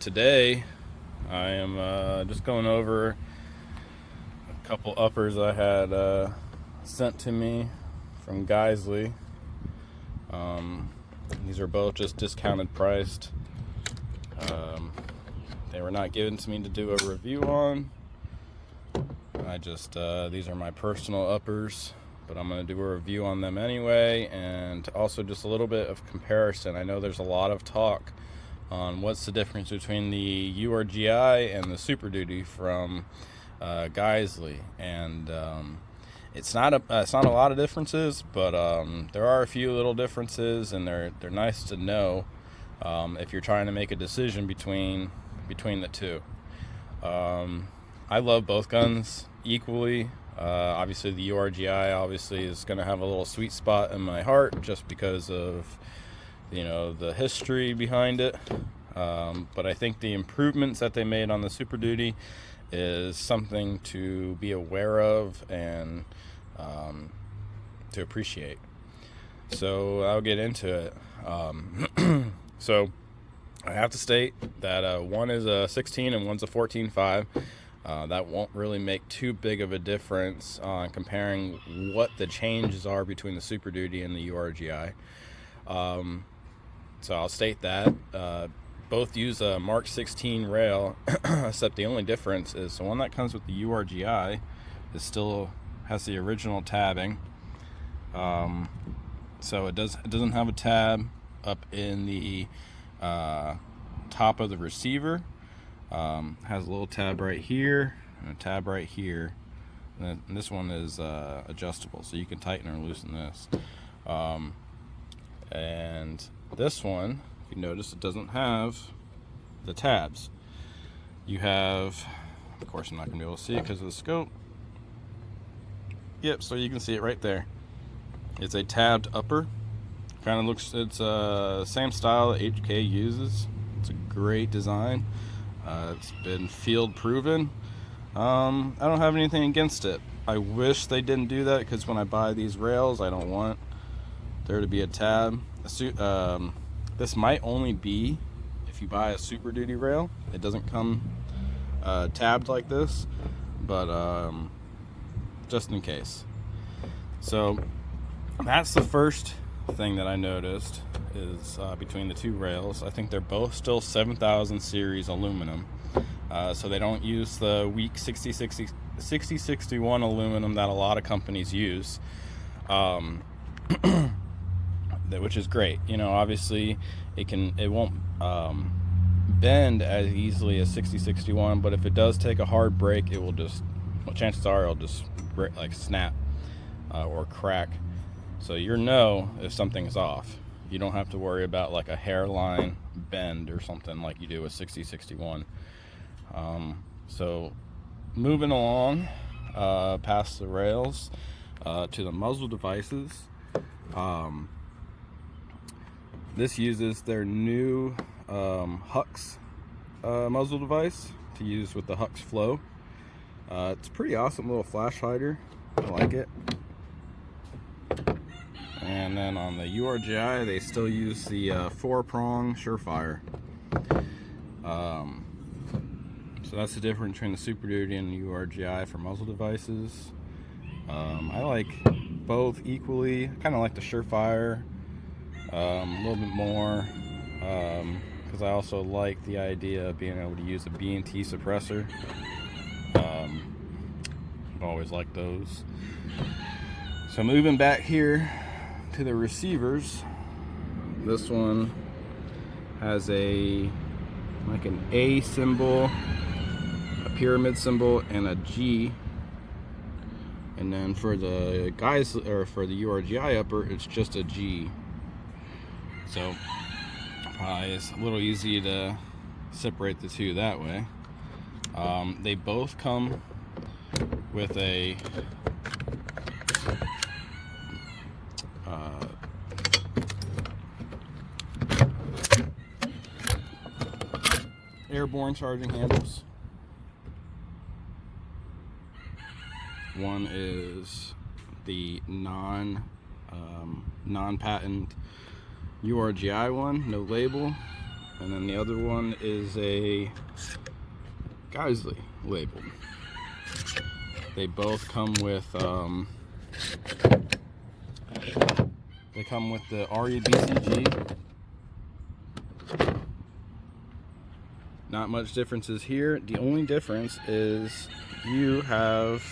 Today I am just going over a couple uppers I had sent to me from Geissele. These are both just discounted priced. They were not given to me to do a review on. These are my personal uppers, but I'm going to do a review on them anyway, and also just a little bit of comparison. I know there's a lot of talk on what's the difference between the urgi and the superduty from Geissele, and it's not a lot of differences, but there are a few little differences, and they're nice to know if you're trying to make a decision between the two. I love both guns equally. Obviously, the urgi obviously is going to have a little sweet spot in my heart just because of the history behind it. But I think the improvements that they made on the Super Duty is something to be aware of and to appreciate. So I'll get into it. So I have to state that one is a 16 and one's a 14.5. That won't really make too big of a difference on comparing what the changes are between the Super Duty and the urgi. So I'll state that. Both use a Mark 16 rail, except the only difference is the one that comes with the urgi still has the original tabbing. So it doesn't have a tab up in the top of the receiver. Has a little tab right here and a tab right here. And this one is adjustable, so you can tighten or loosen this. And this one, if you notice, it doesn't have the tabs. You have, of course I'm not going to be able to see it because of the scope. Yep, so you can see it right there. It's a tabbed upper. Kind of looks, it's same style that HK uses. It's a great design. It's been field proven. I don't have anything against it. I wish they didn't do that, because when I buy these rails, I don't want there to be a tab. This might only be if you buy a Super Duty rail. It doesn't come tabbed like this, but just in case. So that's the first thing that I noticed is between the two rails. I think they're both still 7000 series aluminum, so they don't use the weak 6061 aluminum that a lot of companies use, which is great. Obviously it won't bend as easily as 6061, but if it does take a hard break, it will chances are it'll just like snap or crack. So if something's off. You don't have to worry about like a hairline bend or something like you do with 6061. So moving along past the rails to the muzzle devices. This uses their new Hux muzzle device to use with the Hux Flow. It's a pretty awesome little flash hider. I like it. And then on the urgi, they still use the 4-prong Surefire. So that's the difference between the Super Duty and the urgi for muzzle devices. I like both equally. I kind of like the Surefire a little bit more, because I also like the idea of being able to use a B&T suppressor. I've always liked those. So moving back here to the receivers, this one has an A symbol, a pyramid symbol, and a G. And then for the for the urgi upper, it's just a G. So it's a little easy to separate the two that way. They both come with a airborne charging handles. One is the non-patent urgi one, no label. and then the other one is a Geissele labeled. They both come with they come with the RE BCG. Not much differences here. The only difference is you have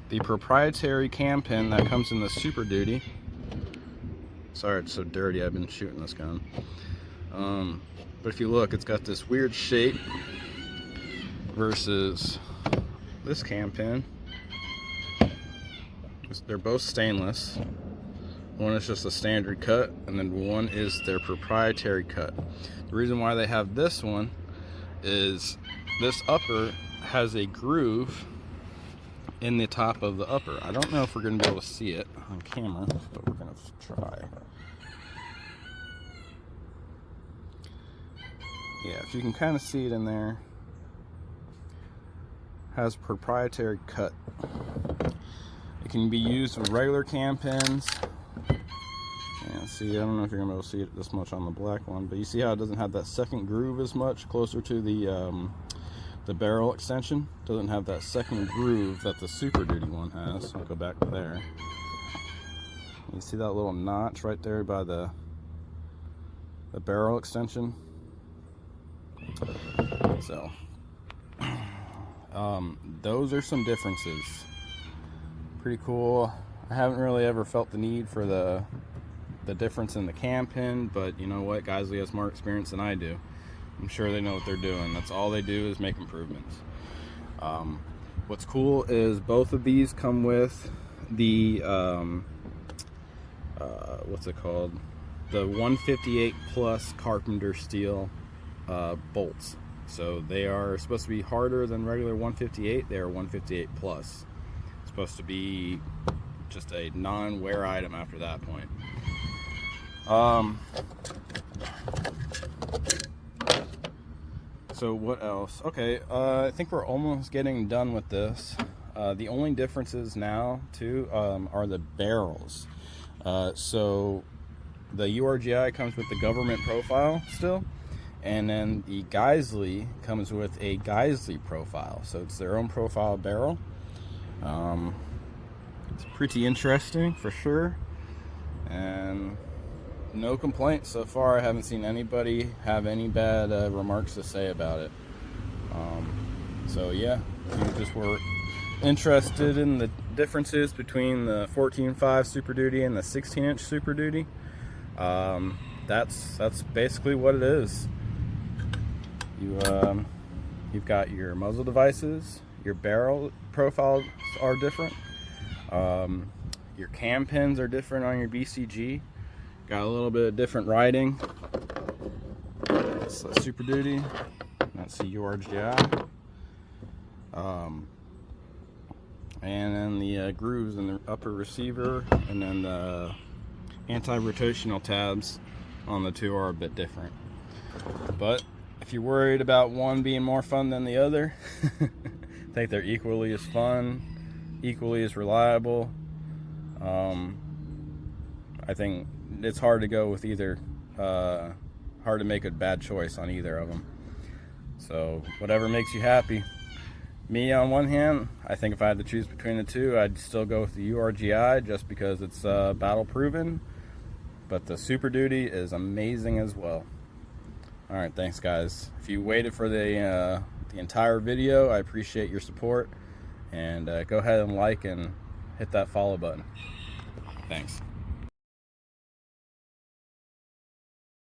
the proprietary cam pin that comes in the Super Duty. Sorry it's so dirty, I've been shooting this gun. But if you look, it's got this weird shape versus this cam pin. They're both stainless. One is just a standard cut, and then one is their proprietary cut. The reason why they have this one is this upper has a groove in the top of the upper. I don't know if we're going to be able to see it on camera, but we're going to try. Yeah, if you can kind of see it in there, has proprietary cut. It can be used with regular cam pins. Yeah, see, I don't know if you're gonna be able to see it this much on the black one, but you see how it doesn't have that second groove as much, closer to the barrel extension. Doesn't have that second groove that the Super Duty one has. I'll go back to there. You see that little notch right there by the barrel extension. So those are some differences. Pretty cool. I haven't really ever felt the need for the difference in the cam pin, but you know what, Geissele has more experience than I do. I'm sure they know what they're doing. That's all they do is make improvements. What's cool is both of these come with the what's it called, the 158 plus carpenter steel bolts. So they are supposed to be harder than regular 158. They are 158 plus. It's supposed to be just a non-wear item after that point. So what else? Okay, I think we're almost getting done with this. The only differences now too are the barrels. So the URGI comes with the government profile still, and then the Geissele comes with a Geissele profile. So it's their own profile barrel. It's pretty interesting for sure, and no complaints so far. I haven't seen anybody have any bad remarks to say about it. So yeah, if you just were interested in the differences between the 14.5 Super Duty and the 16-inch Super Duty, that's basically what it is. You've got your muzzle devices, your barrel profiles are different, your cam pins are different on your BCG. Got a little bit of different writing. That's the Super Duty. That's the URGI. And then the grooves in the upper receiver, and then the anti-rotational tabs on the two are a bit different. But if you're worried about one being more fun than the other, I think they're equally as fun, equally as reliable. I think it's hard to go with either, hard to make a bad choice on either of them. So whatever makes you happy. Me, on one hand, I think if I had to choose between the two, I'd still go with the URGI just because it's battle proven, but the Super Duty is amazing as well. Alright, thanks guys. If you waited for the entire video, I appreciate your support, and go ahead and like and hit that follow button. Thanks.